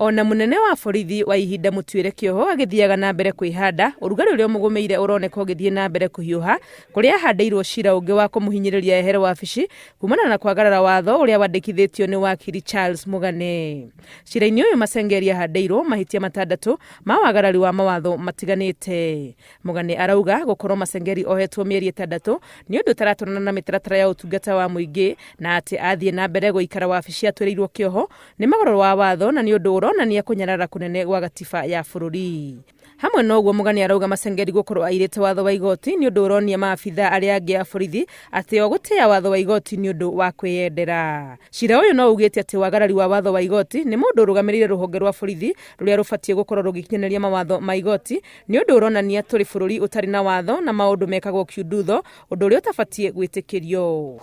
Ona munene wa borithi wa ihinda Mutuire Kioho agithiaga na mbere kwihanda urugarĩ ũrĩa mũgũmĩire ũroneka ũgĩthiĩ na mbere kũhiũha kũrĩa ahandeirwo cira ũngĩ wa kũmũhinyĩrĩria ehere wabici kumana na kwagarara watho ũrĩa wandĩkithĩtio nĩ wakiri Charles Mugane. Cira-inĩ ũyũ Masengeri ahandeirwo mahĩtia 6 ma wagarari wa mawatho matiganĩte. Mugane arauga gũkorwo Masengeri ohetwo mĩeri 6 nĩ ũndũ ũtaratwarana na mĩtaratara ya ũtungata wa mũingĩ na atĩ athiĩ na mbere gũikara wabici atwĩrĩirwo kĩoho nĩ magũrũ wa watho na nĩ ũndũ ũronania kũnyarara kũnene gwa gatiba ya bũrũri. Hamwe na ũguo Mugane arauga Masengeri gũkorwo airĩte watho wa igoti nĩ ũndũ ũronia maabitha arĩa angĩ a borithi atĩ o gũtĩa watho wa igoti nĩ ũndũ wa kwĩyendera. Cira ũyũ no ugĩte atĩ wagarari wa watho wa igoti nĩ mũndũ ũrũgamĩrĩire rũhonge rwa borithi rũrĩa rũbatiĩ gũkorwo rũgĩkinyanĩria mawatho ma igoti nĩ ũndũ ũronania tũrĩ bũrũri ũtarĩ na watho na maũndũ mekagwo kiundutho ũndũ ũrĩa ũtabatiĩ gwĩtĩkĩrio.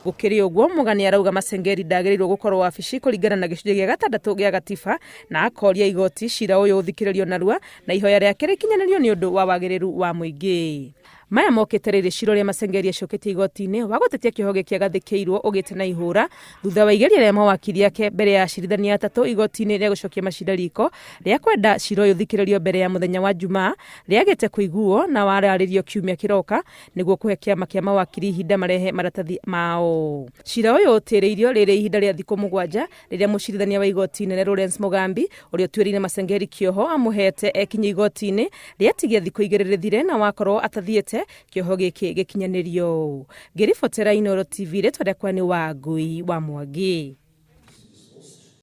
Gũkĩrĩ ũguo Mugane arauga Masengeri ndagĩrĩirwo gũkorwo wabici kũringana na gĩcunjĩ gĩa 6 gĩa gatiba na akoria igoti cira ũyũ ũthikĩrĩrio narua na ihoya rĩake rĩkinyanĩrio nĩ ũndũ wa wagĩrĩru wa mũingĩ. Maya mokĩte rĩrĩ cira ũrĩa Masengeri acoketie igoti-inĩ wa gũtetia kĩoho gĩkĩa gathĩkĩirwo ũgĩte na ihũra thutha wa igeria rĩa mawakiri yake mbere ya acirithania atatũ igoti-inĩ rĩa gũcokia macira riko rĩa kwenda cira ũyũ thikĩrĩrio mbere ya mũthenya wa Jumaa rĩagĩte kũiguo na wararĩrio kiumia kĩroka nĩguo kũhe kĩama kĩa mawakiri ihinda marehe maratathi mao. Cira ũyũ ũtĩrĩirio rĩrĩ ihinda rĩa thikũ 7 rĩrĩa mũcirithania wa igoti inene Lawrence Mugambi ũrĩa ũtuĩrĩire Masengeri kĩoho amũhete ekinye igoti-inĩ rĩatigia thikũ 2 rĩthire na wakorwo atathiĩte kĩoho gĩkĩ gĩkinyanĩrio. Ngĩribotera Inooro TV rĩtwa rĩakwa nĩ Wangui wa Mwangi.